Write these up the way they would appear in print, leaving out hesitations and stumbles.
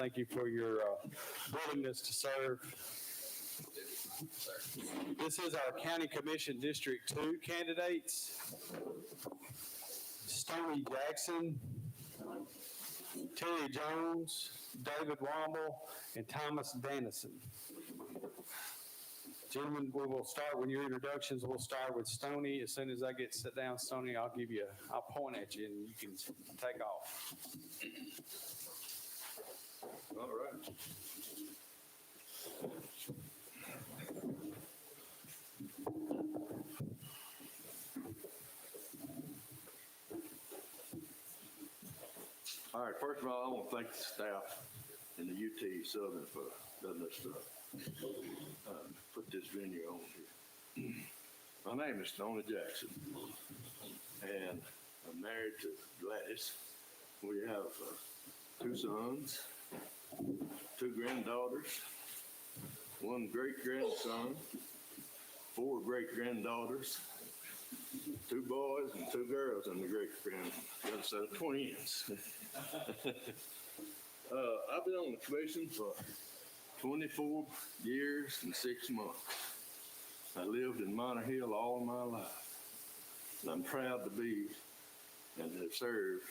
thank you for your willingness to serve. This is our County Commission District 2 candidates. Stoney Jackson, Terry Jones, David Womble, and Thomas Dennison. Gentlemen, we will start with your introductions. We'll start with Stoney. As soon as I get sit down, Stoney, I'll point at you and you can take off. All right. All right, first of all, I want to thank the staff and the UT Southern for letting us put this venue on here. My name is Stoney Jackson, and I'm married to Gladys. We have 2 sons, 2 granddaughters, 1 great-grandson, 4 great-granddaughters, 2 boys and 2 girls, and the great-grandson set of twins. I've been on the commission for 24 years and 6 months. I lived in Minor Hill all my life. And I'm proud to be and have served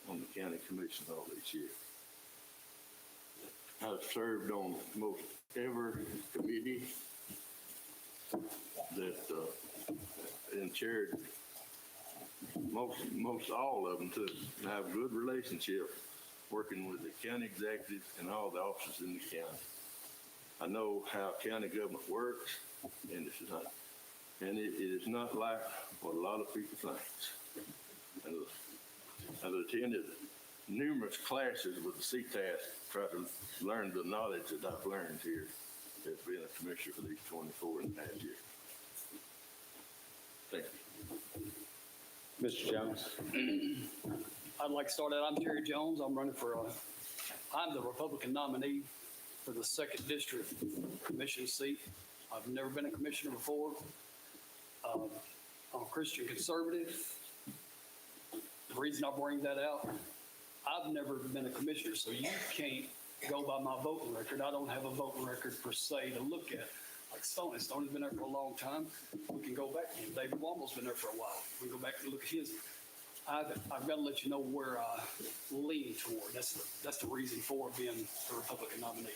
on the county commission all these years. I've served on most every committee that and chaired most all of them too. And I have a good relationship working with the county executive and all the officers in the county. I know how county government works, and it is not like what a lot of people think. I've attended numerous classes with the CTAS, try to learn the knowledge that I've learned here as being a commissioner for these 24 and a half years. Thank you. Mr. Jones. I'd like to start out. I'm Terry Jones. I'm running for, I'm the Republican nominee for the 2nd District Commission seat. I've never been a commissioner before. I'm a Christian conservative. The reason I bring that out, I've never been a commissioner, so you can't go by my voting record. I don't have a voting record per se to look at. Like Stoney. Stoney's been there for a long time. We can go back. And David Womble's been there for a while. We can go back and look at his. I've got to let you know where I lean toward. That's the reason for being the Republican nominee.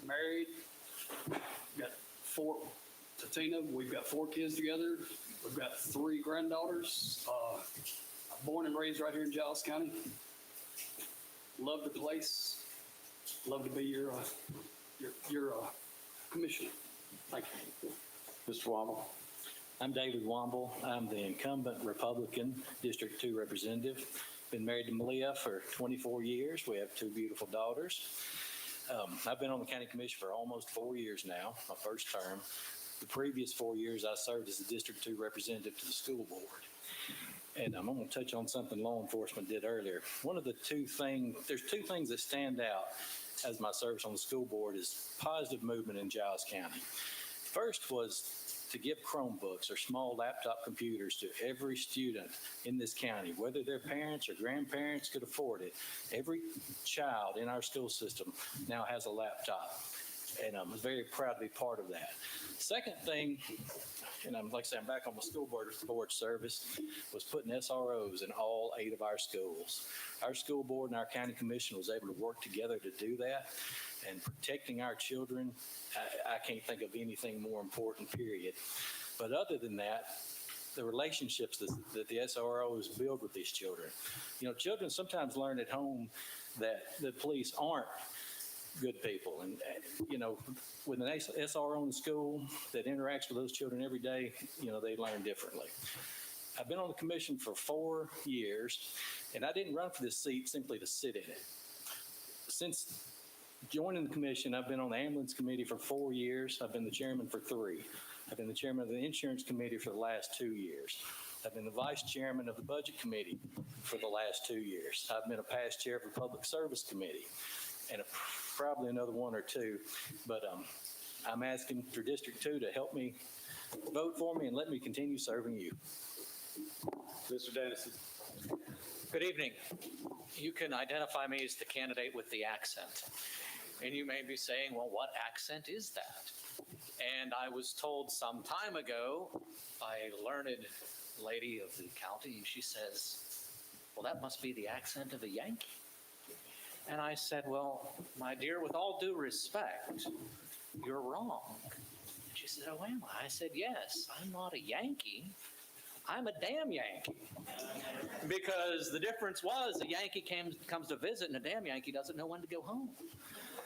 Married, got 4 to Tina. We've got 4 kids together. We've got 3 granddaughters. I'm born and raised right here in Giles County. Love the place. Love to be your commissioner. Thank you. Mr. Womble. I'm David Womble. I'm the incumbent Republican District 2 representative. Been married to Malia for 24 years. We have 2 beautiful daughters. I've been on the county commission for almost 4 years now, my first term. The previous 4 years, I served as the District 2 representative to the school board. And I'm going to touch on something law enforcement did earlier. There's 2 things that stand out as my service on the school board is positive movement in Giles County. First was to give Chromebooks or small laptop computers to every student in this county, whether their parents or grandparents could afford it. Every child in our school system now has a laptop, and I'm very proud to be part of that. Second thing, and like I said, I'm back on my school board service, was putting SROs in all 8 of our schools. Our school board and our county commission was able to work together to do that, and protecting our children, I can't think of anything more important, period. But other than that, the relationships that the SROs build with these children. Children sometimes learn at home that the police aren't good people. And, with an SRO in the school that interacts with those children every day, they learn differently. I've been on the commission for 4 years, and I didn't run for this seat simply to sit in it. Since joining the commission, I've been on the ambulance committee for 4 years. I've been the chairman for 3. I've been the chairman of the insurance committee for the last 2 years. I've been the vice chairman of the budget committee for the last 2 years. I've been a past chair of the public service committee, and probably another 1 or 2. But I'm asking for District 2 to help me vote for me and let me continue serving you. Mr. Dennison. Good evening. You can identify me as the candidate with the accent. And you may be saying, well, what accent is that? And I was told some time ago by a learned lady of the county, and she says, well, that must be the accent of a Yankee. And I said, well, my dear, with all due respect, you're wrong. And she said, oh, am I? I said, yes, I'm not a Yankee. I'm a damn Yankee. Because the difference was a Yankee comes to visit and a damn Yankee doesn't know when to go home.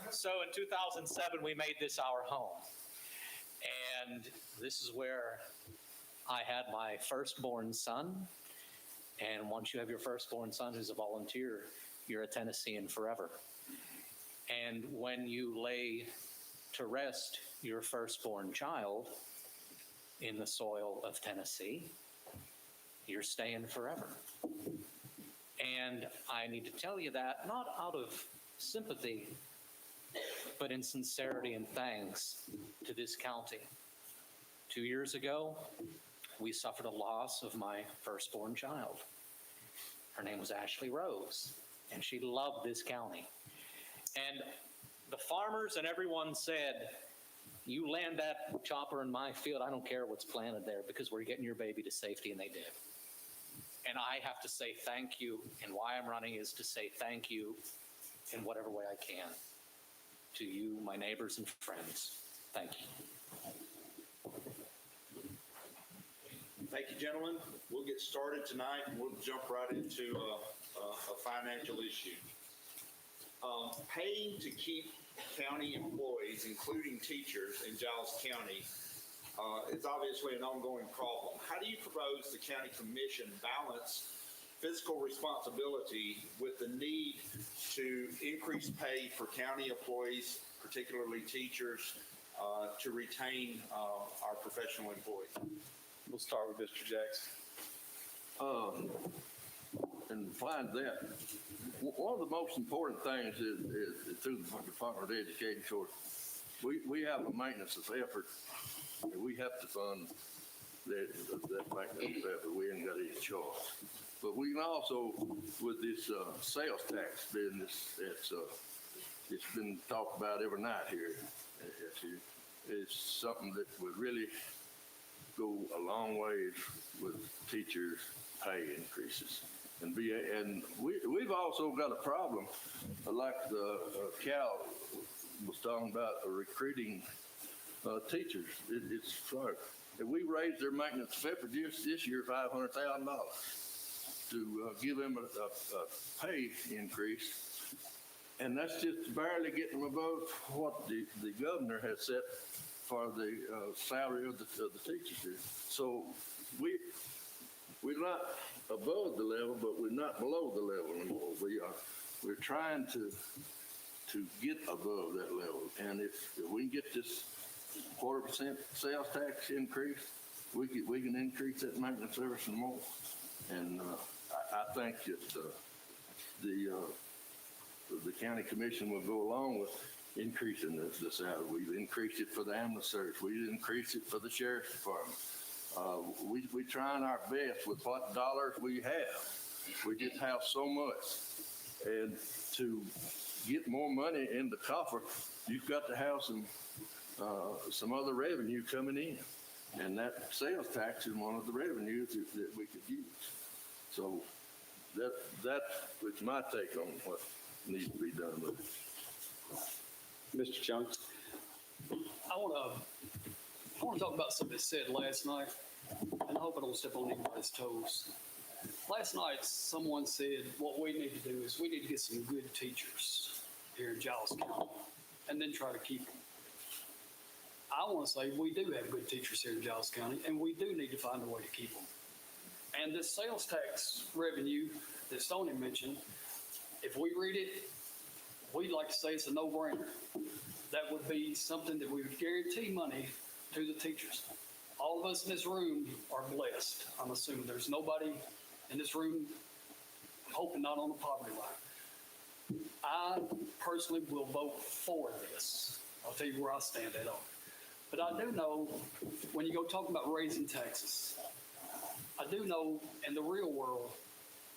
So in 2007, we made this our home. And this is where I had my firstborn son. And once you have your firstborn son who's a volunteer, you're a Tennessean forever. And when you lay to rest your firstborn child in the soil of Tennessee, you're staying forever. And I need to tell you that not out of sympathy, but in sincerity and thanks to this county. 2 years ago, we suffered a loss of my firstborn child. Her name was Ashley Rose, and she loved this county. And the farmers and everyone said, you land that chopper in my field, I don't care what's planted there because we're getting your baby to safety, and they did. And I have to say thank you, and why I'm running is to say thank you in whatever way I can to you, my neighbors and friends. Thank you. Thank you, gentlemen. We'll get started tonight, and we'll jump right into a financial issue. Paying to keep county employees, including teachers in Giles County, is obviously an ongoing problem. How do you propose the county commission balance fiscal responsibility with the need to increase pay for county employees, particularly teachers, to retain our professional employees? We'll start with Mr. Jackson. And find that one of the most important things is through the Department of Education. Of course, we have a maintenance of effort, and we have to fund that maintenance of effort. We ain't got any choice. But we can also, with this sales tax business, it's been talked about every night here. It's something that would really go a long way with teachers' pay increases. And we've also got a problem, like the Cal was talking about, recruiting teachers. It's hard. And we raised their maintenance effort this year $500,000 to give them a pay increase, and that's just barely getting them above what the governor has set for the salary of the teachers here. So we're not above the level, but we're not below the level anymore. We're trying to get above that level, and if we can get this 0.25% sales tax increase, we can increase that maintenance service some more. And I think that the county commission will go along with increasing the salary. We've increased it for the ambulance service. We increased it for the sheriff's department. We're trying our best with what dollars we have. We just have so much. And to get more money in the coffer, you've got to have some other revenue coming in. And that sales tax is one of the revenues that we could use. So that was my take on what needs to be done with it. Mr. Jones. I want to talk about something that said last night, and I hope I don't step on anybody's toes. Last night, someone said what we need to do is we need to get some good teachers here in Giles County and then try to keep them. I want to say we do have good teachers here in Giles County, and we do need to find a way to keep them. And this sales tax revenue that Stoney mentioned, if we read it, we'd like to say it's a no-brainer. That would be something that we would guarantee money to the teachers. All of us in this room are blessed. I'm assuming there's nobody in this room hoping not on the poverty line. I personally will vote for this. I'll tell you where I stand at all. But I do know when you go talking about raising taxes, I do know in the real world,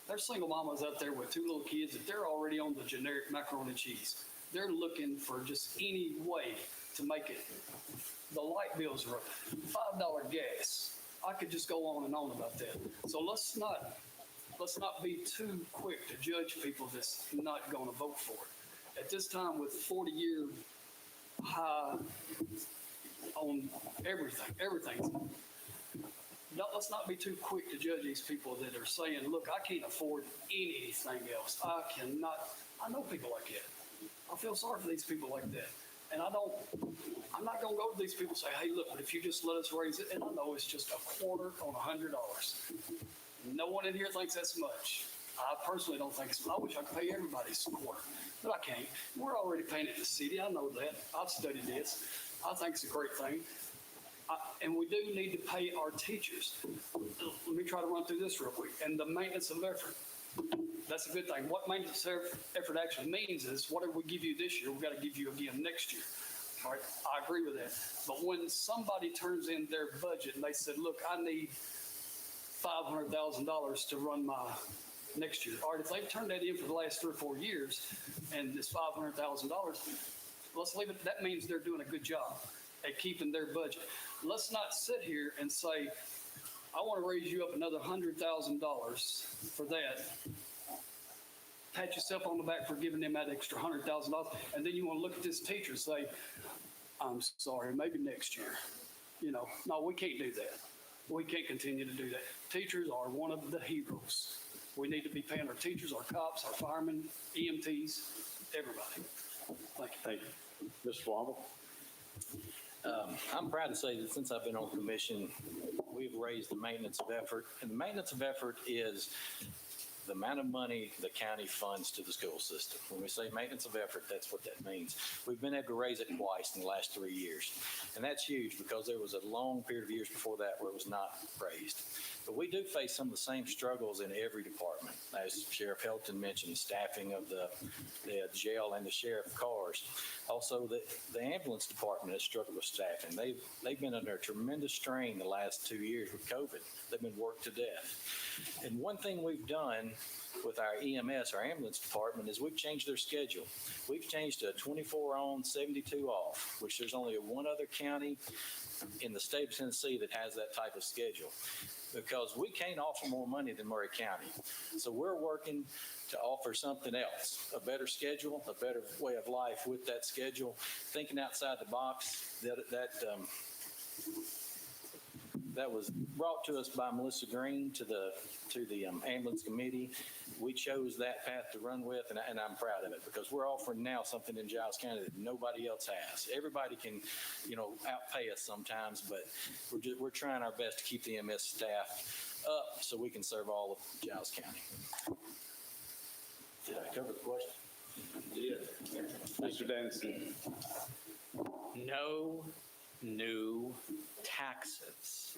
There's single mamas out there with 2 little kids that they're already on the generic macaroni and cheese. They're looking for just any way to make it. The light bills are up, $5 gas. I could just go on and on about that. So let's not be too quick to judge people that's not going to vote for it. At this time, with 40-year high on everything's. Let's not be too quick to judge these people that are saying, look, I can't afford anything else. I know people like that. I feel sorry for these people like that. And I'm not going to go to these people and say, hey, look, but if you just let us raise it, and I know it's just a quarter on $100. No one in here thinks that's much. I personally don't think it's, I wish I could pay everybody's quarter, but I can't. We're already paying it in the city. I know that. I've studied this. I think it's a great thing. And we do need to pay our teachers. Let me try to run through this real quick. And the maintenance of effort. That's a good thing. What maintenance effort actually means is whatever we give you this year, we've got to give you again next year. All right, I agree with that. But when somebody turns in their budget and they said, look, I need $500,000 to run my next year. All right, if they've turned that in for the last 3 or 4 years and it's $500,000, let's leave it. That means they're doing a good job at keeping their budget. Let's not sit here and say, I want to raise you up another $100,000 for that. Pat yourself on the back for giving them that extra $100,000. And then you want to look at this teacher and say, I'm sorry, maybe next year. No, we can't do that. We can't continue to do that. Teachers are one of the heroes. We need to be paying our teachers, our cops, our firemen, EMTs, everybody. Thank you. Thank you. Mr. Wobble? I'm proud to say that since I've been on commission, we've raised the maintenance of effort. And the maintenance of effort is the amount of money the county funds to the school system. When we say maintenance of effort, that's what that means. We've been able to raise it twice in the last 3 years. And that's huge because there was a long period of years before that where it was not raised. But we do face some of the same struggles in every department. As Sheriff Helton mentioned, staffing of the jail and the sheriff cars. Also, the ambulance department has struggled with staffing. They've been under a tremendous strain the last 2 years with COVID. They've been worked to death. And one thing we've done with our EMS, our ambulance department, is we've changed their schedule. We've changed to a 24 on, 72 off, which there's only one other county in the state of Tennessee that has that type of schedule, because we can't offer more money than Murray County. So we're working to offer something else, a better schedule, a better way of life with that schedule, thinking outside the box. That was brought to us by Melissa Green to the ambulance committee. We chose that path to run with, and I'm proud of it because we're offering now something in Giles County that nobody else has. Everybody can, outpay us sometimes, but we're trying our best to keep the MS staff up so we can serve all of Giles County. Did I cover the question? Yeah. Mr. Dennison. No new taxes.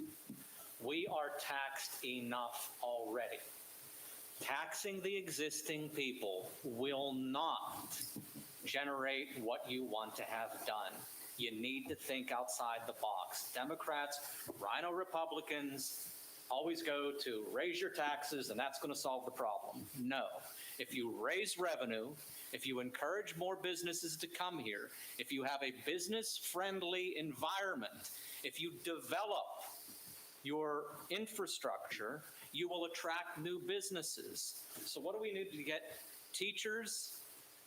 We are taxed enough already. Taxing the existing people will not generate what you want to have done. You need to think outside the box. Democrats, rhino Republicans always go to raise your taxes and that's going to solve the problem. No. If you raise revenue, if you encourage more businesses to come here, if you have a business-friendly environment, if you develop your infrastructure, you will attract new businesses. So what do we need to get? Teachers,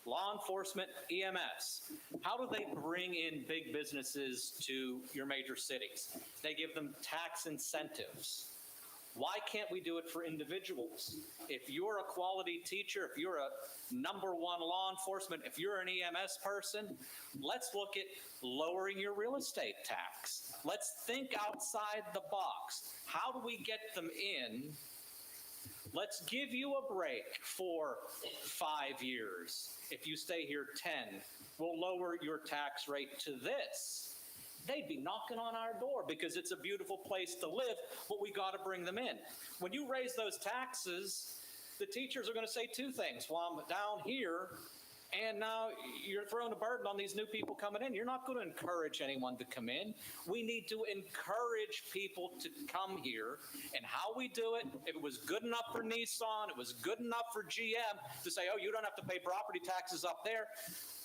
law enforcement, EMS. How do they bring in big businesses to your major cities? They give them tax incentives. Why can't we do it for individuals? If you're a quality teacher, if you're a #1 law enforcement, if you're an EMS person, let's look at lowering your real estate tax. Let's think outside the box. How do we get them in? Let's give you a break for 5 years. If you stay here 10, we'll lower your tax rate to this. They'd be knocking on our door because it's a beautiful place to live, but we got to bring them in. When you raise those taxes, the teachers are going to say 2 things. Well, I'm down here, And now you're throwing a burden on these new people coming in. You're not going to encourage anyone to come in. We need to encourage people to come here. And how we do it, if it was good enough for Nissan, it was good enough for GM to say, oh, you don't have to pay property taxes up there.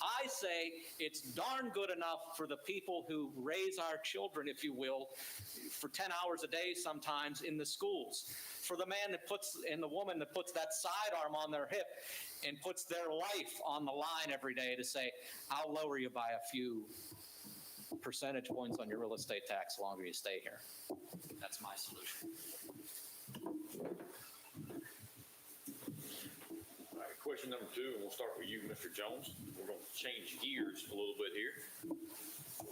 I say it's darn good enough for the people who raise our children, if you will, for 10 hours a day sometimes in the schools. For the man that puts, and the woman that puts that sidearm on their hip and puts their life on the line every day to say, I'll lower you by a few percentage points on your real estate tax the longer you stay here. That's my solution. All right, question number 2, and we'll start with you, Mr. Jones. We're going to change gears a little bit here.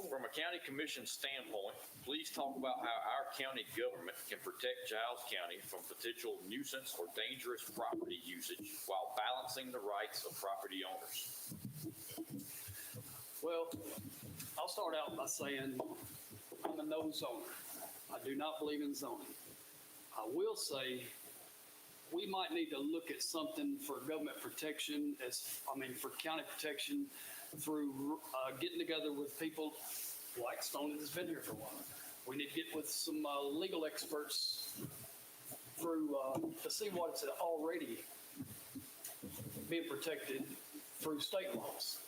From a county commission standpoint, please talk about how our county government can protect Giles County from potential nuisance or dangerous property usage while balancing the rights of property owners. Well, I'll start out by saying I'm a no zoner. I do not believe in zoning. I will say we might need to look at something for government protection for county protection through getting together with people like Stoney that's been here for a while. We need to get with some legal experts through to see what's already being protected through state laws.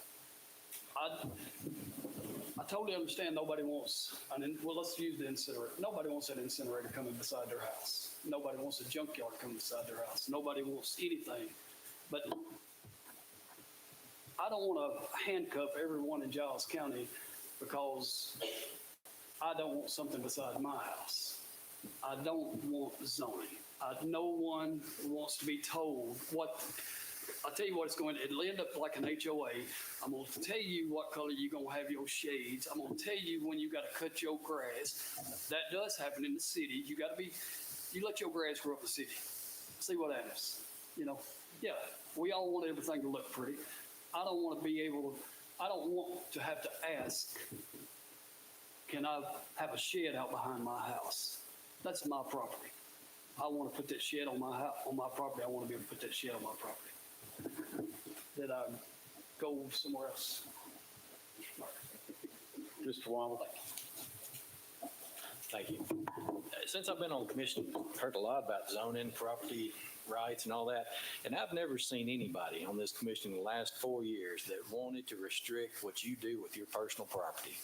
I totally understand nobody wants, let's use the incinerator. Nobody wants an incinerator coming beside their house. Nobody wants a junkyard coming beside their house. Nobody wants anything. But I don't want to handcuff everyone in Giles County because I don't want something beside my house. I don't want zoning. No one wants to be told what. I'll tell you what it's going to, it'll end up like an HOA. I'm going to tell you what color you're going to have your shades. I'm going to tell you when you got to cut your grass. That does happen in the city. You let your grass grow up in the city. See what happens. Yeah, we all want everything to look pretty. I don't want to have to ask, can I have a shed out behind my house? That's my property. I want to put that shed on my property. I want to be able to put that shed on my property. That I go somewhere else. Mr. Womble. Thank you. Since I've been on the commission, I've heard a lot about zoning, property rights and all that. And I've never seen anybody on this commission in the last 4 years that wanted to restrict what you do with your personal property.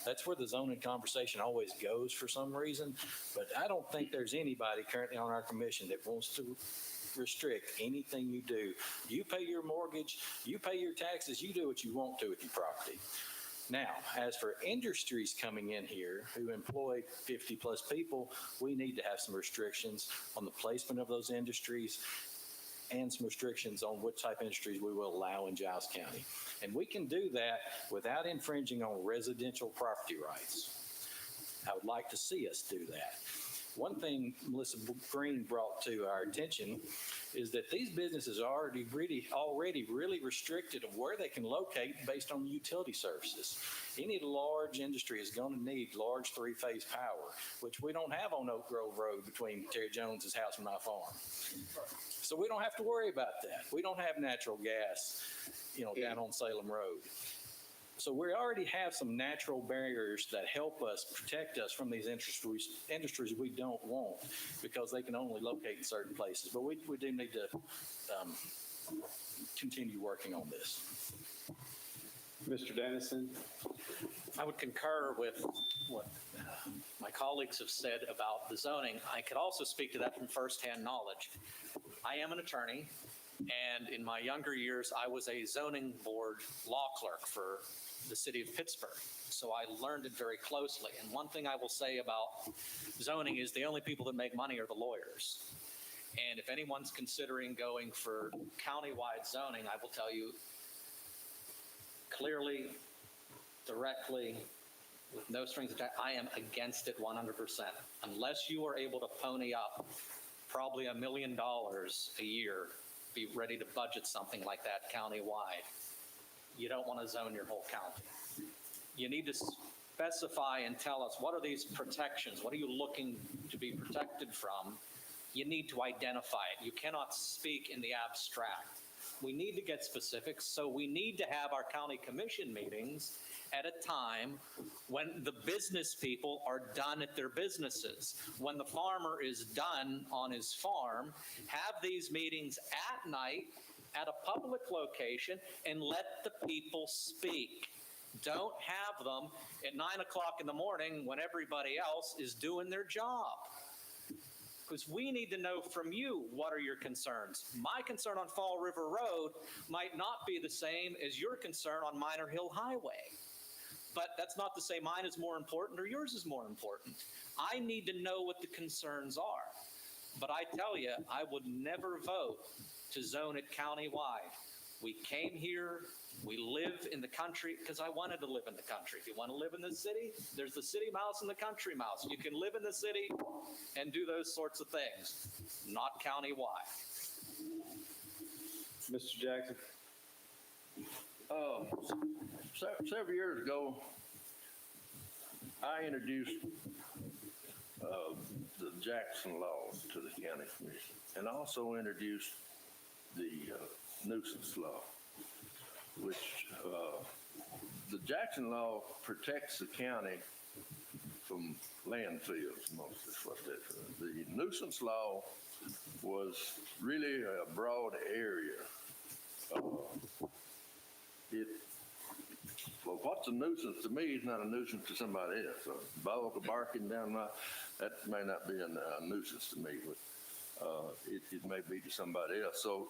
That's where the zoning conversation always goes for some reason. But I don't think there's anybody currently on our commission that wants to restrict anything you do. You pay your mortgage, you pay your taxes, you do what you want to with your property. Now, as for industries coming in here who employ 50 plus people, we need to have some restrictions on the placement of those industries and some restrictions on what type of industries we will allow in Giles County. And we can do that without infringing on residential property rights. I would like to see us do that. One thing Melissa Green brought to our attention is that these businesses are already really restricted of where they can locate based on utility services. Any large industry is going to need large 3-phase power, which we don't have on Oak Grove Road between Terry Jones's house and my farm. So we don't have to worry about that. We don't have natural gas, down on Salem Road. So we already have some natural barriers that help us protect us from these industries we don't want because they can only locate in certain places. But we do need to continue working on this. Mr. Dennison. I would concur with what my colleagues have said about the zoning. I could also speak to that from firsthand knowledge. I am an attorney, and in my younger years, I was a zoning board law clerk for the city of Pittsburgh. So I learned it very closely. And one thing I will say about zoning is the only people that make money are the lawyers. And if anyone's considering going for countywide zoning, I will tell you clearly, directly, with no strings attached, I am against it 100%. Unless you are able to pony up probably $1 million a year, be ready to budget something like that countywide. You don't want to zone your whole county. You need to specify and tell us what are these protections? What are you looking to be protected from? You need to identify it. You cannot speak in the abstract. We need to get specifics, so we need to have our county commission meetings at a time when the business people are done at their businesses. When the farmer is done on his farm, have these meetings at night at a public location and let the people speak. Don't have them at 9 o'clock in the morning when everybody else is doing their job. Because we need to know from you, what are your concerns? My concern on Fall River Road might not be the same as your concern on Minor Hill Highway. But that's not to say mine is more important or yours is more important. I need to know what the concerns are. But I tell you, I would never vote to zone it countywide. We came here, we live in the country because I wanted to live in the country. If you want to live in the city, there's the city mouse and the country mouse. You can live in the city and do those sorts of things, not countywide. Mr. Jackson? Several years ago, I introduced the Jackson Law to the county commission, and also introduced the nuisance law, which the Jackson Law protects the county from landfills, mostly is what that is. The nuisance law was really a broad area. Well, what's a nuisance to me is not a nuisance to somebody else. A dog barking down that may not be a nuisance to me, but it may be to somebody else. So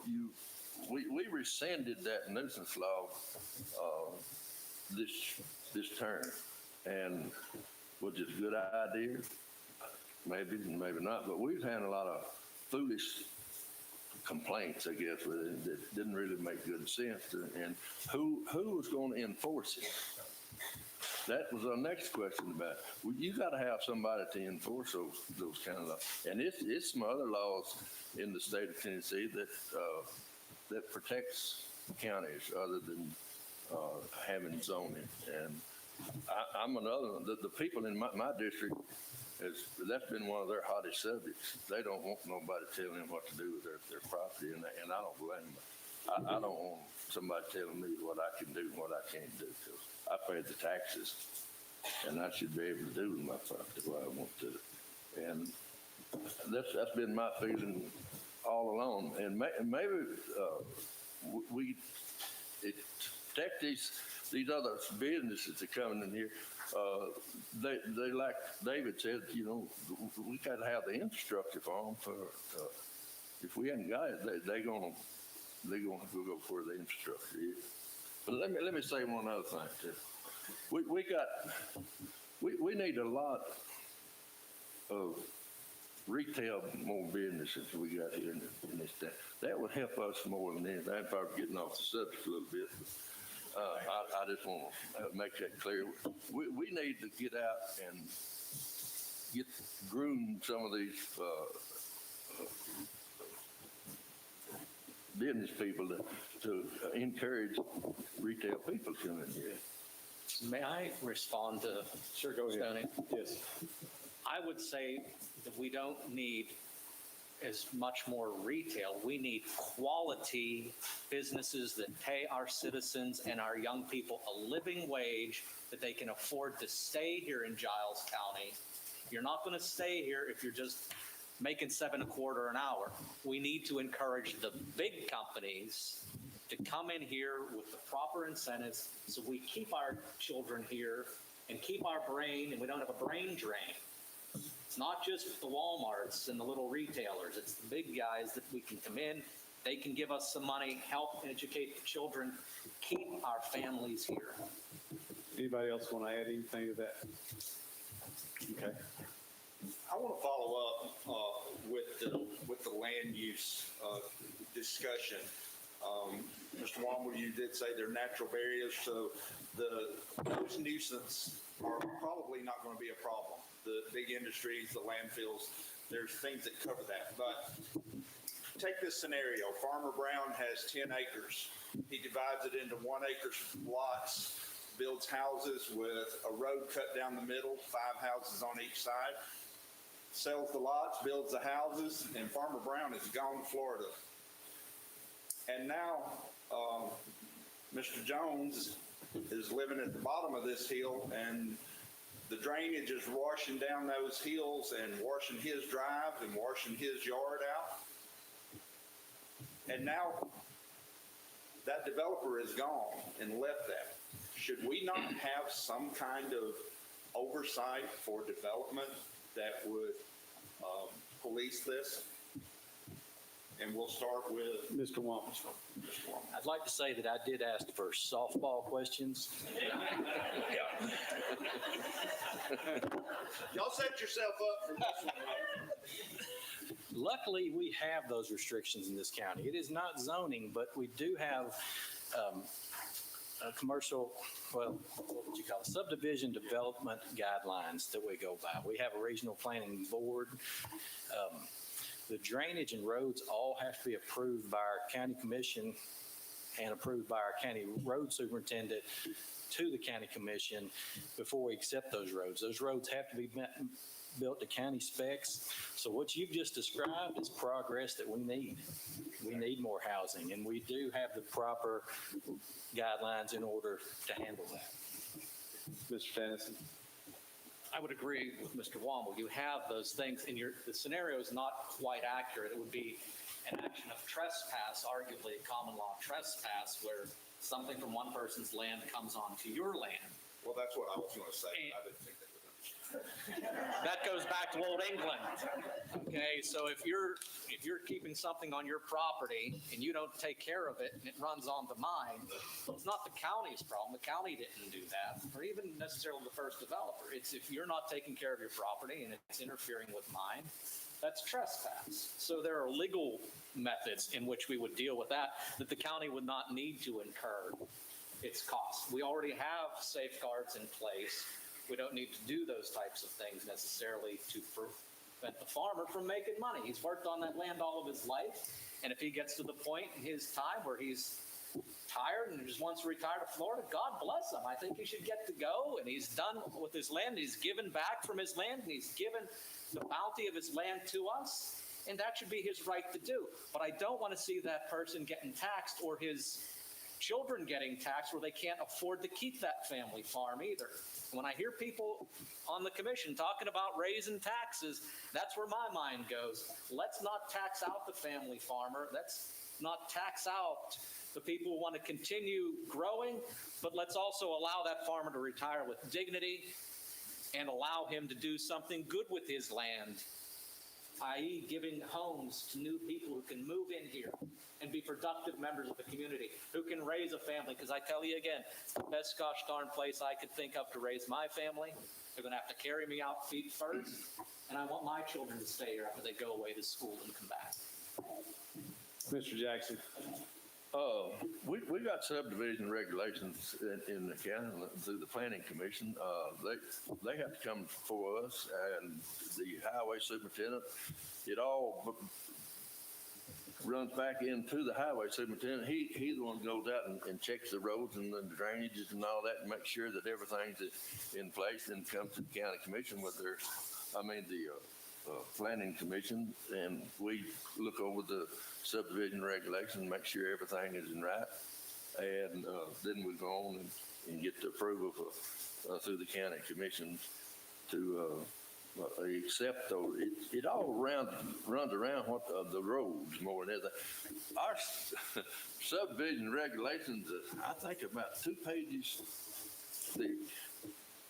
we rescinded that nuisance law this term, and was it a good idea? Maybe, maybe not. But we've had a lot of foolish complaints, I guess, with it that didn't really make good sense. And who was going to enforce it? That was our next question about. Well, you got to have somebody to enforce those kind of laws. And it's some other laws in the state of Tennessee that protects counties other than having zoning. And I'm another one. The people in my district, that's been one of their hottest subjects. They don't want nobody telling them what to do with their property, and I don't blame them. I don't want somebody telling me what I can do and what I can't do, because I pay the taxes, and I should be able to do with my property what I want to. And that's been my feeling all along. And maybe we protect these other businesses that are coming in here. They like David said, you know, we got to have the infrastructure for them. If we hadn't got it, they're gonna go for the infrastructure is. But let me say one other thing too. We need a lot of retail more businesses we got here in this town. That would help us more than anything. I'm probably getting off the subject a little bit. I just want to make that clear. We need to get out and groom some of these business people to encourage retail people to come in here. May I respond to Sure, go ahead. Stoney? Yes. I would say that we don't need as much more retail. We need quality businesses that pay our citizens and our young people a living wage that they can afford to stay here in Giles County. You're not going to stay here if you're just making $7.25 an hour. We need to encourage the big companies to come in here with the proper incentives so we keep our children here and keep our brain, and we don't have a brain drain. It's not just the Walmarts and the little retailers. It's the big guys that we can come in. They can give us some money, help educate the children, keep our families here. Anybody else want to add anything to that? Okay. I want to follow up with the land use discussion. Mr. Womble, you did say they're natural barriers, so those nuisance are probably not going to be a problem. The big industries, the landfills, there's things that cover that. But take this scenario. Farmer Brown has 10 acres. He divides it into 1 acre lots, builds houses with a road cut down the middle, 5 houses on each side, sells the lots, builds the houses, and Farmer Brown is gone to Florida. And now, Mr. Jones is living at the bottom of this hill, and the drainage is washing down those hills and washing his drive and washing his yard out. And now that developer is gone and left that. Should we not have some kind of oversight for development that would police this? And we'll start with Mr. Wamp. Mr. Wong. I'd like to say that I did ask for softball questions. Y'all set yourself up for this one. Luckily, we have those restrictions in this county. It is not zoning, but we do have a commercial, well, what would you call it, subdivision development guidelines that we go by. We have a regional planning board. The drainage and roads all have to be approved by our county commission and approved by our county road superintendent to the county commission before we accept those roads. Those roads have to be built to county specs. So what you've just described is progress that we need. We need more housing, and we do have the proper guidelines in order to handle that. Mr. Tennyson. I would agree with Mr. Wamble. You have those things, and the scenario is not quite accurate. It would be an action of trespass, arguably a common law trespass, where something from one person's land comes onto your land. Well, that's what I was going to say. I didn't think that was. That goes back to old England. Okay, so if you're keeping something on your property and you don't take care of it and it runs onto mine, it's not the county's problem. The county didn't do that, or even necessarily the first developer. It's if you're not taking care of your property and it's interfering with mine, that's trespass. So there are legal methods in which we would deal with that the county would not need to incur its costs. We already have safeguards in place. We don't need to do those types of things necessarily to prevent the farmer from making money. He's worked on that land all of his life, and if he gets to the point in his time where he's tired and just wants to retire to Florida, God bless him. I think he should get to go, and he's done with his land. He's given back from his land, and he's given the bounty of his land to us, and that should be his right to do. But I don't want to see that person getting taxed or his children getting taxed where they can't afford to keep that family farm either. When I hear people on the commission talking about raising taxes, that's where my mind goes. Let's not tax out the family farmer. Let's not tax out the people who want to continue growing, but let's also allow that farmer to retire with dignity and allow him to do something good with his land, i.e. giving homes to new people who can move in here and be productive members of the community, who can raise a family. Because I tell you again, it's the best gosh darn place I could think of to raise my family. They're going to have to carry me out feet first, and I want my children to stay here after they go away to school and come back. Mr. Jackson. We got subdivision regulations in the county through the planning commission. They have to come before us and the highway superintendent. It all runs back into the highway superintendent. He's the one who goes out and checks the roads and the drainages and all that and makes sure that everything's in place, and comes to the county commission with the planning commission, and we look over the subdivision regulations, make sure everything is in right, and then we go on and get the approval through the county commission to accept those. It all runs around what the roads more than anything. Our subdivision regulations, I think about 2 pages thick.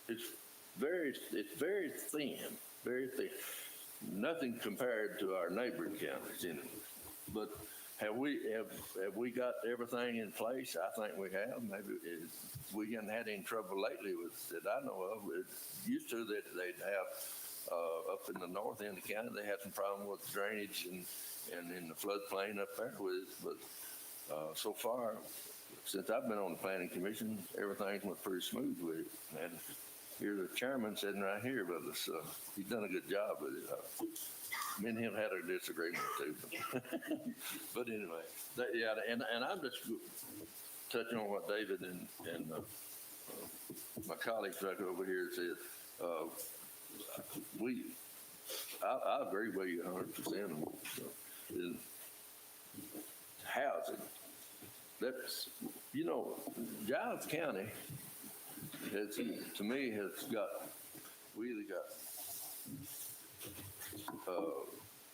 It's very thin, very thin. Nothing compared to our neighboring counties in it. But have we got everything in place? I think we have. Maybe we haven't had any trouble lately with that I know of. It used to that they'd have up in the north end of the county, they had some problem with drainage and in the floodplain up there with it. But so far, since I've been on the planning commission, everything's went pretty smooth with it. And here's the chairman sitting right here with us. He's done a good job with it. Me and him had a disagreement too. But anyway, and I'm just touching on what David and my colleagues right over here said. I agree with you 100%. Housing that's, you know, Giles County has, to me, has got, we either got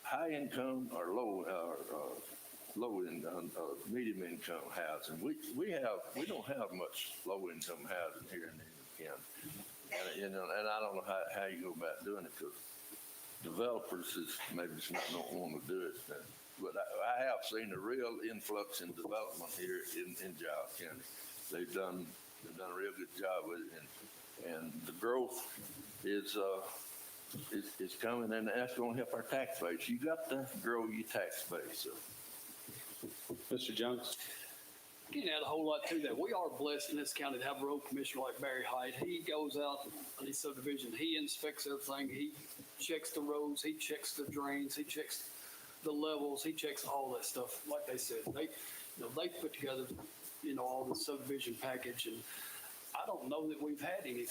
high income or low income, medium income housing. We don't have much low income housing here in the county. And, you know, and I don't know how you go about doing it, because developers is maybe just not don't want to do it. But I have seen a real influx in development here in Giles County. They've done a real good job with it, and the growth is coming, and that's going to help our tax base. You got to grow your tax base. So. Mr. Jones? You can add a whole lot to that. We are blessed in this county to have a road commissioner like Barry Hyde. He goes out on these subdivisions, he inspects everything, he checks the roads, he checks the drains, he checks the levels, he checks all that stuff. Like they said, they put together, all the subdivision package, and I don't know that we've had any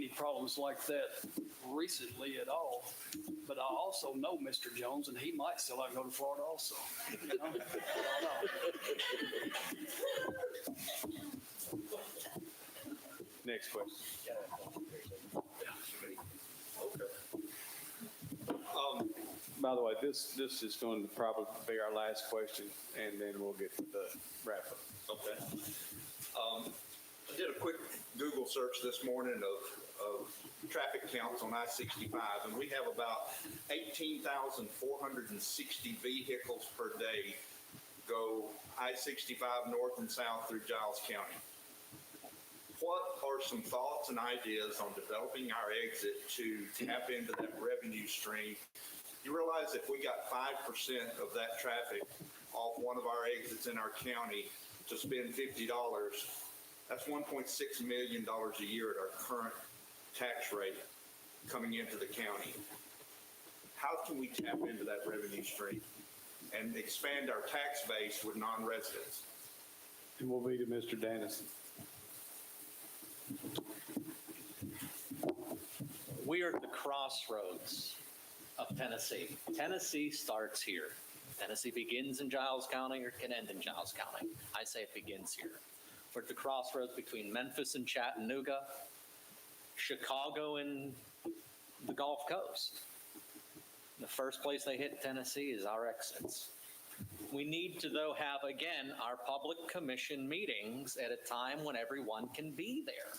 problems like that recently at all. But I also know Mr. Jones, and he might still like to go to Florida also. I don't know. Next question. By the way, this is going to probably be our last question, and then we'll get to the wrap up. Okay. I did a quick Google search this morning of traffic counts on I-65, and we have about 18,460 vehicles per day go I-65 north and south through Giles County. What are some thoughts and ideas on developing our exit to tap into that revenue stream? You realize if we got 5% of that traffic off one of our exits in our county to spend $50, that's $1.6 million a year at our current tax rate coming into the county. How can we tap into that revenue stream and expand our tax base with non-residents? And we'll be to Mr. Dennison. We are at the crossroads of Tennessee. Tennessee starts here. Tennessee begins in Giles County or can end in Giles County. I say it begins here. We're at the crossroads between Memphis and Chattanooga, Chicago and the Gulf Coast. The first place they hit Tennessee is our exits. We need to, though, have, again, our public commission meetings at a time when everyone can be there.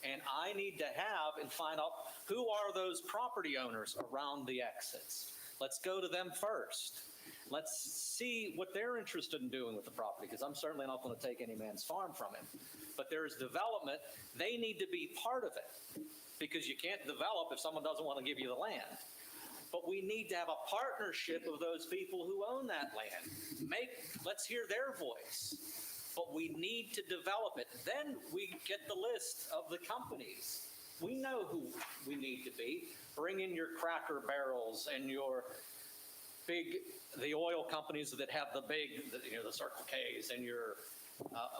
And I need to have and find out who are those property owners around the exits. Let's go to them first. Let's see what they're interested in doing with the property, because I'm certainly not going to take any man's farm from him. But there is development. They need to be part of it, because you can't develop if someone doesn't want to give you the land. But we need to have a partnership of those people who own that land. Let's hear their voice. But we need to develop it. Then we get the list of the companies. We know who we need to be. Bring in your Cracker Barrels and the oil companies that have the Circle K's, and your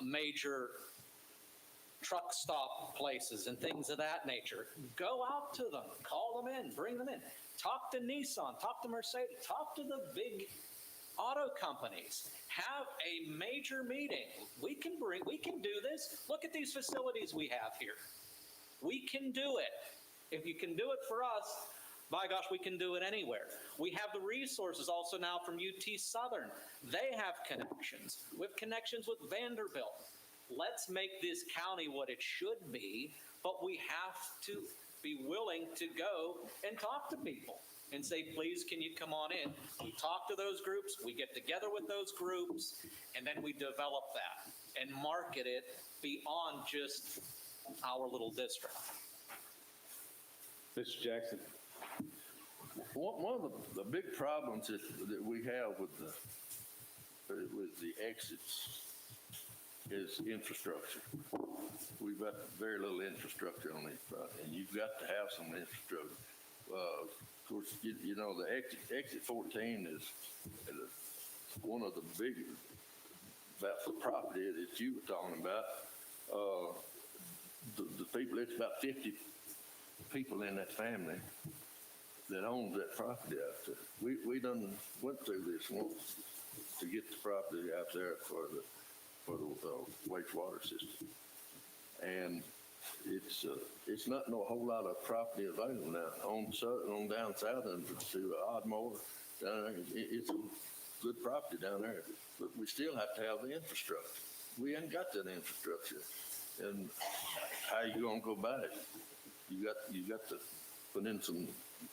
major truck stop places and things of that nature. Go out to them, call them in, bring them in. Talk to Nissan, talk to Mercedes, talk to the big auto companies. Have a major meeting. We can do this. Look at these facilities we have here. We can do it. If you can do it for us, by gosh, we can do it anywhere. We have the resources also now from UT Southern. They have connections. We have connections with Vanderbilt. Let's make this county what it should be, but we have to be willing to go and talk to people and say, please, can you come on in? We talk to those groups, we get together with those groups, and then we develop that and market it beyond just our little district. Mr. Jackson. One of the big problems that we have with the exits is infrastructure. We've got very little infrastructure on these projects, and you've got to have some infrastructure. Of course, the exit 14 is one of the big, about the property that you were talking about. The people, it's about 50 people in that family that owns that property out there. We done went through this once to get the property out there for for the wastewater system. And it's not no whole lot of property available now on down south and to Oddmore down there. It's good property down there, but we still have to have the infrastructure. We ain't got that infrastructure, and how you gonna go about it? You got to put in some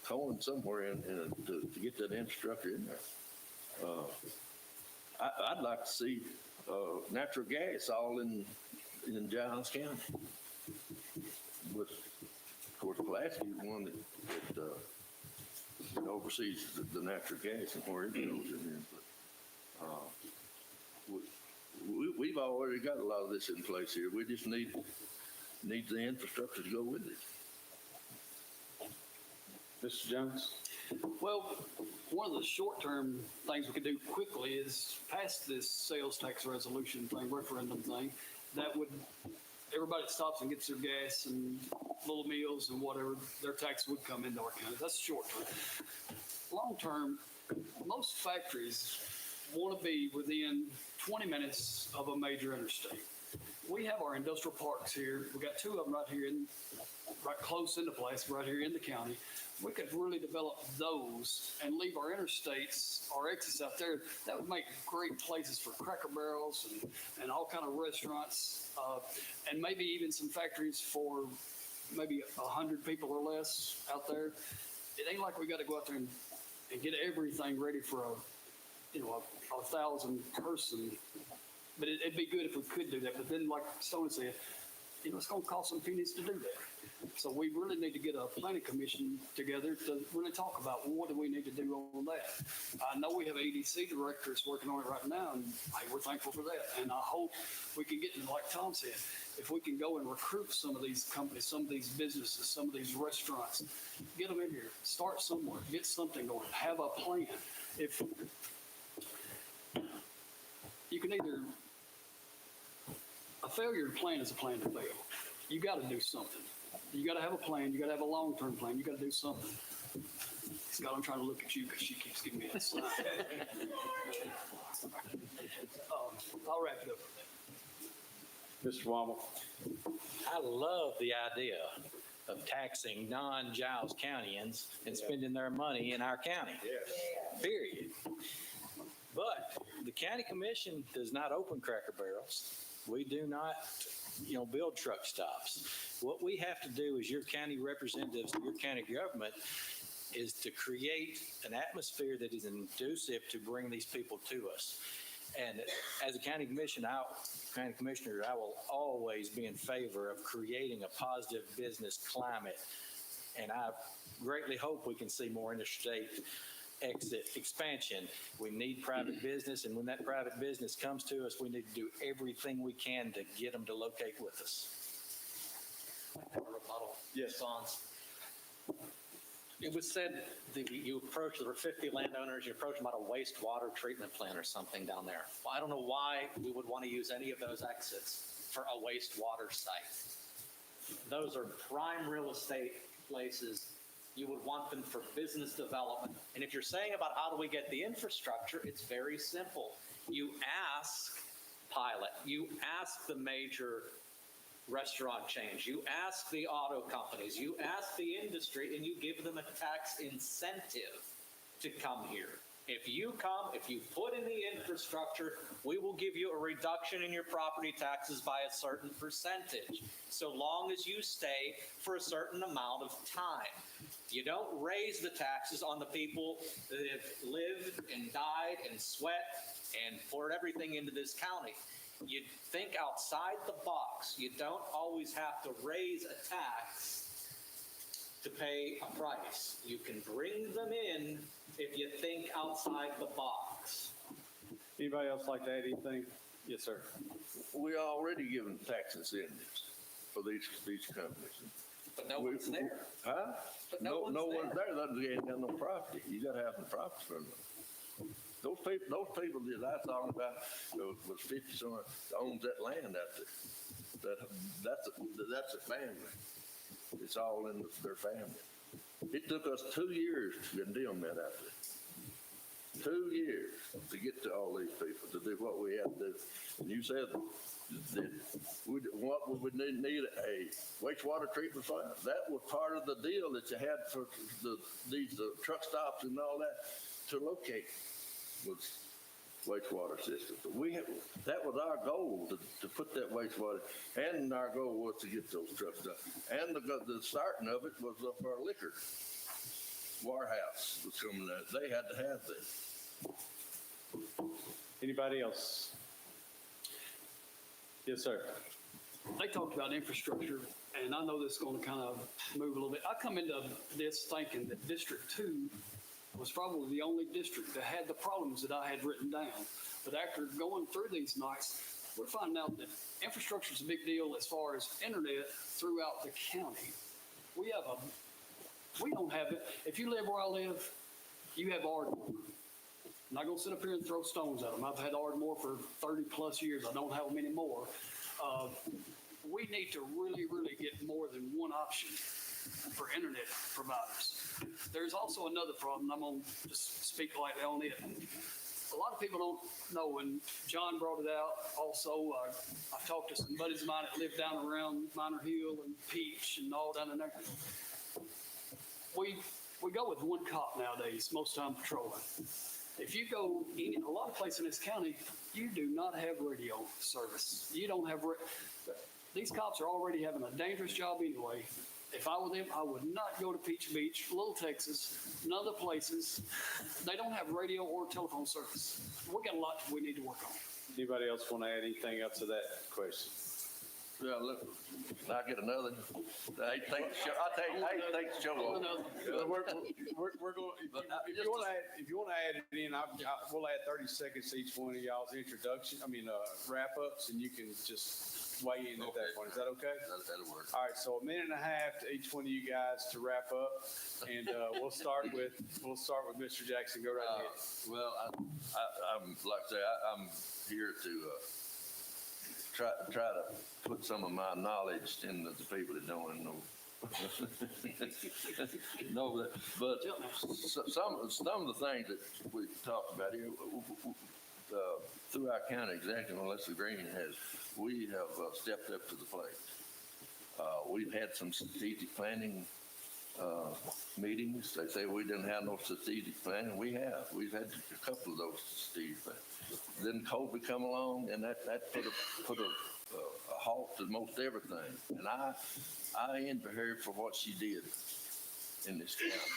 coin somewhere to get that infrastructure in there. I'd like to see natural gas all in Giles County. With, of course, Pulaski is one that oversees the natural gas and where it goes in there. But we've already got a lot of this in place here. We just need the infrastructure to go with it. Mr. Jones? Well, one of the short-term things we could do quickly is pass this sales tax resolution thing, referendum thing, that would, everybody that stops and gets their gas and little meals and whatever, their tax would come into our county. That's short-term. Long-term, most factories want to be within 20 minutes of a major interstate. We have our industrial parks here. We got 2 of them right here, right close into Pulaski, right here in the county. We could really develop those and leave our interstates, our exits out there. That would make great places for Cracker Barrels and all kind of restaurants, and maybe even some factories for maybe 100 people or less out there. It ain't like we got to go out there and get everything ready for a 1,000 person. But it'd be good if we could do that. But then, like Stone said, it's going to cost some pennies to do that. So we really need to get a planning commission together to really talk about what do we need to do on that. I know we have ADC directors working on it right now, and hey, we're thankful for that. And I hope we can get, like Tom said, if we can go and recruit some of these companies, some of these businesses, some of these restaurants, get them in here, start somewhere, get something going, have a plan. If you can either, a failure to plan is a plan to fail. You got to do something. You got to have a plan. You got to have a long-term plan. You got to do something. Scott, I'm trying to look at you because she keeps giving me that sign. I'll wrap it up with that. Mr. Womble? I love the idea of taxing non-Giles Countyans and spending their money in our county. Yes. Period. But the county commission does not open Cracker Barrels. We do not, build truck stops. What we have to do as your county representatives, your county government, is to create an atmosphere that is conducive to bring these people to us. And as a county commissioner, I will always be in favor of creating a positive business climate. And I greatly hope we can see more interstate exit expansion. We need private business, and when that private business comes to us, we need to do everything we can to get them to locate with us. Rebuttal. Yes. Response. It was said that you approached, there were 50 landowners, you approached them about a wastewater treatment plant or something down there. Well, I don't know why we would want to use any of those exits for a wastewater site. Those are prime real estate places. You would want them for business development. And if you're saying about how do we get the infrastructure, it's very simple. You ask Pilot, you ask the major restaurant chains, you ask the auto companies, you ask the industry, and you give them a tax incentive to come here. If you come, if you put in the infrastructure, we will give you a reduction in your property taxes by a certain percentage, so long as you stay for a certain amount of time. You don't raise the taxes on the people that have lived and died and sweat and poured everything into this county. You think outside the box. You don't always have to raise a tax to pay a price. You can bring them in if you think outside the box. Anybody else like to add anything? Yes, sir. We already given tax incentives for these companies. But no one's there. Huh? But no one's there. They ain't got no property. You got to have some property for them. Those people that I talking about was 50 someone owns that land out there. That's a family. It's all in their family. It took us 2 years to condemn that out there. 2 years to get to all these people, to do what we had to do. And you said that what we would need a wastewater treatment plant. That was part of the deal that you had for these truck stops and all that to locate was wastewater system. But that was our goal to put that wastewater, and our goal was to get those truck stops. And the starting of it was up our liquor warehouse was coming out. They had to have that. Anybody else? Yes, sir. They talked about infrastructure, and I know this is going to kind of move a little bit. I come into this thinking that District 2 was probably the only district that had the problems that I had written down. But after going through these nights, we're finding out that infrastructure is a big deal as far as internet throughout the county. We don't have it. If you live where I live, you have Ardmore. I'm not going to sit up here and throw stones at them. I've had Ardmore for 30 plus years. I don't have them anymore. We need to really, really get more than one option for internet providers. There's also another problem. I'm going to just speak lightly on it. A lot of people don't know, and John brought it out also. I've talked to some buddies of mine that live down around Minor Hill and Peach and all down in there. We go with one cop nowadays, most time patrolling. If you go a lot of places in this county, you do not have radio service. You don't have, these cops are already having a dangerous job anyway. If I were them, I would not go to Peach Beach, Little Texas, none of the places. They don't have radio or telephone service. We got a lot we need to work on. Anybody else want to add anything up to that question? Yeah, look, I get another. I think the show off. We're going, if you want to add it in, we'll add 30 seconds to each one of y'all's introduction, wrap-ups, and you can just weigh in at that point. Is that okay? That'll work. All right, so a minute and a half to each one of you guys to wrap up, and we'll start with Mr. Jackson. Go right ahead. Well, I'm like I say, I'm here to try to put some of my knowledge in the people that don't know. No, but some of the things that we talked about here through our county executive, Melissa Green we have stepped up to the plate. We've had some strategic planning meetings. They say we didn't have no strategic planning. We've had a couple of those strategic plans. Then COVID come along, and that put a halt to most everything. And I envy her for what she did in this county,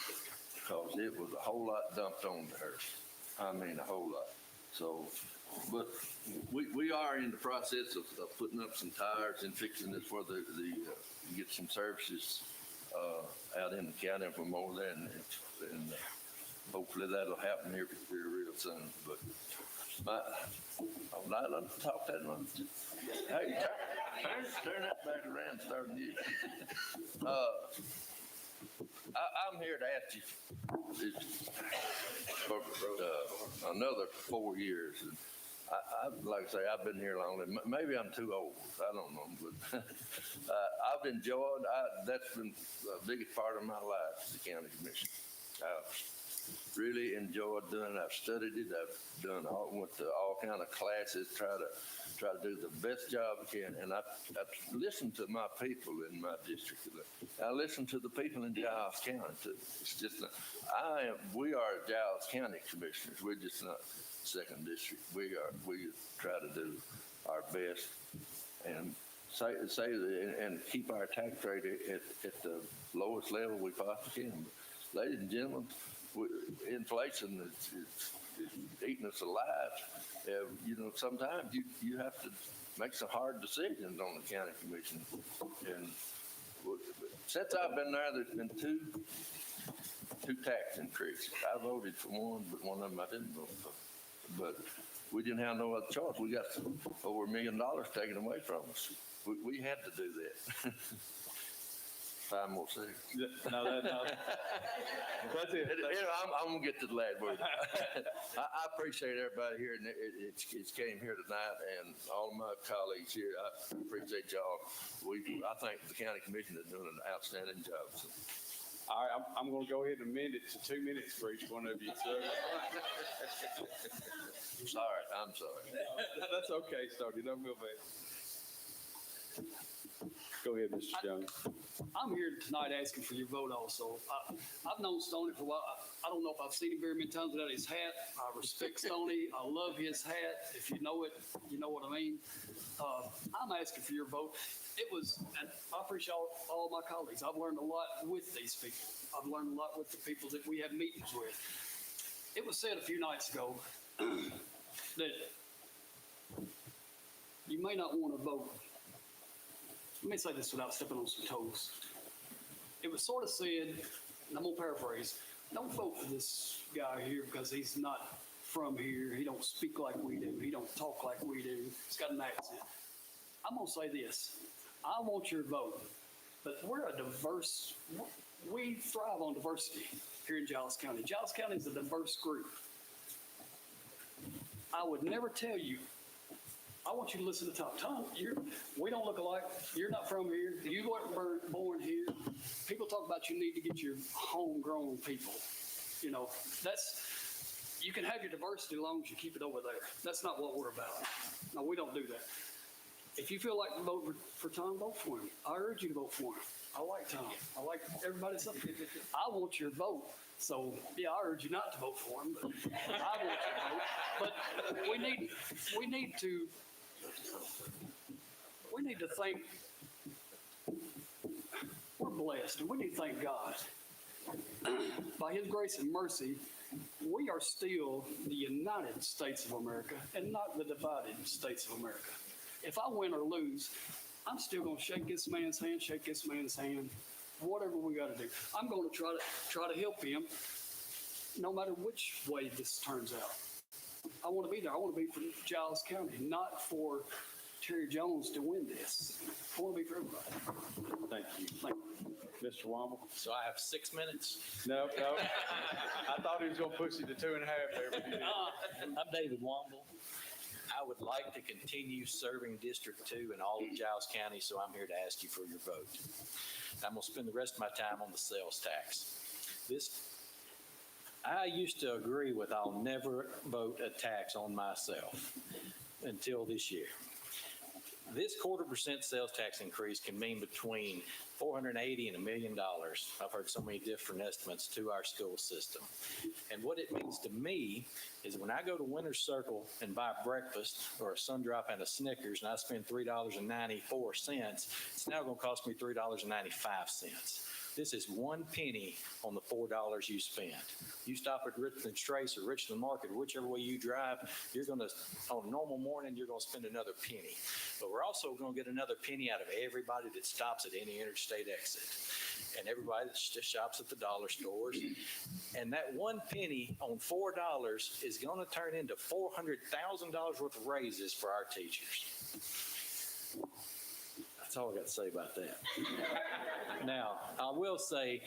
because it was a whole lot dumped onto her. I mean, a whole lot. So, but we are in the process of putting up some tires and fixing this for the get some services out in the county from over there, and hopefully that'll happen here real soon. But I'm not letting talk that much. Hey, turn that back around and start new. I'm here to ask you for another 4 years. And like I say, I've been here long. Maybe I'm too old. I don't know, but I've enjoyed. That's been the biggest part of my life, the county commission. I've really enjoyed doing it. I've studied it. I've went to all kind of classes, try to do the best job I can. And I've listened to my people in my district. I listen to the people in Giles County too. It's just we are Giles County commissioners. We're just not second district. We try to do our best and and keep our tax rate at the lowest level we possibly can. But ladies and gentlemen, inflation is eating us alive. Sometimes you have to make some hard decisions on the county commission. And since I've been there's been two tax increases. I voted for one, but one of them I didn't vote for. But we didn't have no other choice. We got over $1 million taken away from us. We had to do that. 5 more seconds. No, that's it. I'm going to get to the last word. I appreciate everybody here, and it came here tonight, and all of my colleagues here. I appreciate y'all. I think the county commission is doing an outstanding job. So. All right, I'm gonna go ahead and amend it to 2 minutes for each one of you, so. Sorry, I'm sorry. That's okay, Stoney, don't feel bad. Go ahead, Mr. Jones. I'm here tonight asking for your vote also. I've known Stoney for a while. I don't know if I've seen him very many times without his hat. I respect Stoney. I love his hat. If you know it, you know what I mean. I'm asking for your vote. And I appreciate all my colleagues. I've learned a lot with these people. I've learned a lot with the people that we have meetings with. It was said a few nights ago that you may not want to vote. Let me say this without stepping on some toes. It was sort of said, and I'm going to paraphrase, don't vote for this guy here because he's not from here. He don't speak like we do. He don't talk like we do. He's got an accent. I'm going to say this. I want your vote, but we're a diverse, we thrive on diversity here in Giles County. Giles County is a diverse group. I would never tell you, I want you to listen to Tom. We don't look alike. You're not from here. You weren't born here. People talk about you need to get your homegrown people. You know, you can have your diversity as long as you keep it over there. That's not what we're about. No, we don't do that. If you feel like voting for Tom, vote for him. I urge you to vote for him. I like Tom. I like everybody. I want your vote. So, yeah, I urge you not to vote for him, but I want your vote. But we need to think, we're blessed, and we need to thank God. By His grace and mercy, we are still the United States of America and not the divided States of America. If I win or lose, I'm still going to shake this man's hand, whatever we got to do. I'm going to try to help him no matter which way this turns out. I want to be there. I want to be for Giles County, not for Terry Jones to win this. I want to be for everybody. Thank you. Mr. Womble? So I have 6 minutes. No. I thought he was gonna push you to 2.5 there, but he didn't. I'm David Womble. I would like to continue serving District 2 in all of Giles County, so I'm here to ask you for your vote. I'm going to spend the rest of my time on the sales tax. I used to agree with I'll never vote a tax on myself until this year. This 0.25% sales tax increase can mean between $480,000 and $1 million. I've heard so many different estimates to our school system. And what it means to me is when I go to Winter's Circle and buy breakfast or a Sundrop and a Snickers and I spend $3.94, it's now going to cost me $3.95. This is 1 penny on the $4 you spend. You stop at Richland Trace or Richland Market, whichever way you drive, you're going to, on a normal morning, you're going to spend another penny. But we're also going to get another penny out of everybody that stops at any interstate exit and everybody that just shops at the dollar stores. And that 1 penny on $4 is going to turn into $400,000 worth of raises for our teachers. That's all I got to say about that. Now, I will say,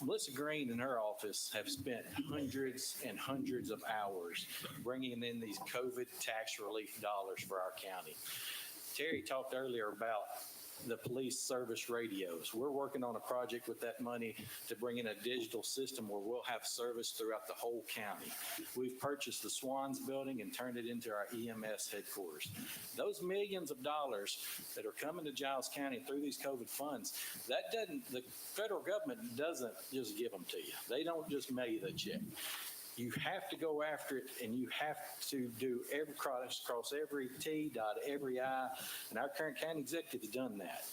Melissa Green and her office have spent hundreds and hundreds of hours bringing in these COVID tax relief dollars for our county. Terry talked earlier about the police service radios. We're working on a project with that money to bring in a digital system where we'll have service throughout the whole county. We've purchased the Swans building and turned it into our EMS headquarters. Those millions of dollars that are coming to Giles County through these COVID funds, the federal government doesn't just give them to you. They don't just mail you the check. You have to go after it, and you have to do cross every T, dot every I, and our current county executive has done that.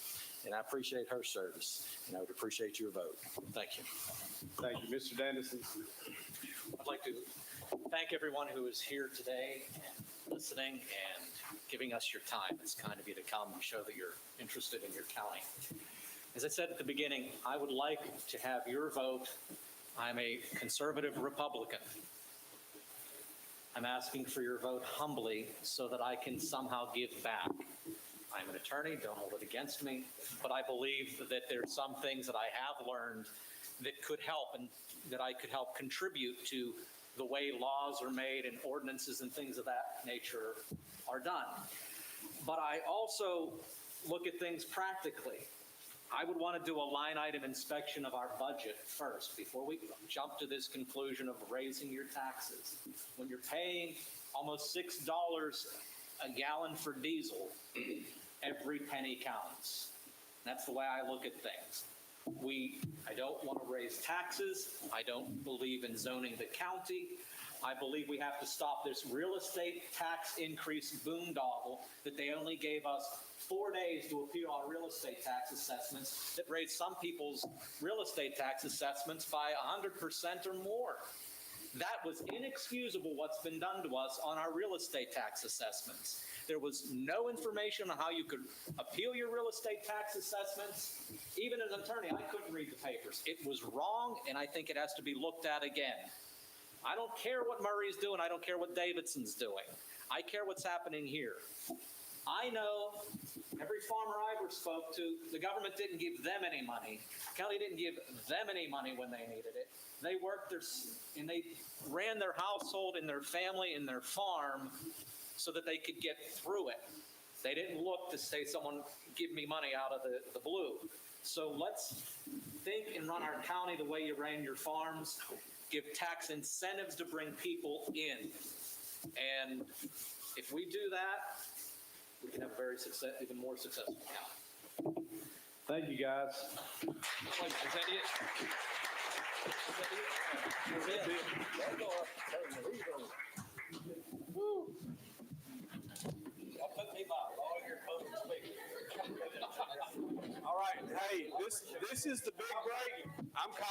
And I appreciate her service, and I would appreciate your vote. Thank you. Thank you, Mr. Dennison. I'd like to thank everyone who is here today and listening and giving us your time. It's kind of you to come and show that you're interested in your county. As I said at the beginning, I would like to have your vote. I'm a conservative Republican. I'm asking for your vote humbly so that I can somehow give back. I'm an attorney, don't hold it against me, but I believe that there's some things that I have learned that could help and that I could help contribute to the way laws are made and ordinances and things of that nature are done. But I also look at things practically. I would want to do a line item inspection of our budget first before we jump to this conclusion of raising your taxes. When you're paying almost $6 a gallon for diesel, every penny counts. That's the way I look at things. I don't want to raise taxes. I don't believe in zoning the county. I believe we have to stop this real estate tax increase boondoggle that they only gave us 4 days to appeal our real estate tax assessments that raised some people's real estate tax assessments by 100% or more. That was inexcusable what's been done to us on our real estate tax assessments. There was no information on how you could appeal your real estate tax assessments. Even as an attorney, I couldn't read the papers. It was wrong, and I think it has to be looked at again. I don't care what Murray's doing. I don't care what Davidson's doing. I care what's happening here. I know every farmer I ever spoke to, the government didn't give them any money. County didn't give them any money when they needed it. They worked and they ran their household and their family and their farm so that they could get through it. They didn't look to say, someone give me money out of the blue. So let's think and run our county the way you ran your farms. Give tax incentives to bring people in. And if we do that, we can have a even more successful county. Thank you, guys. Is that it? That's it. Woo. Y'all put me by all your opposing speakers. All right, hey, this is the big break. I'm calling.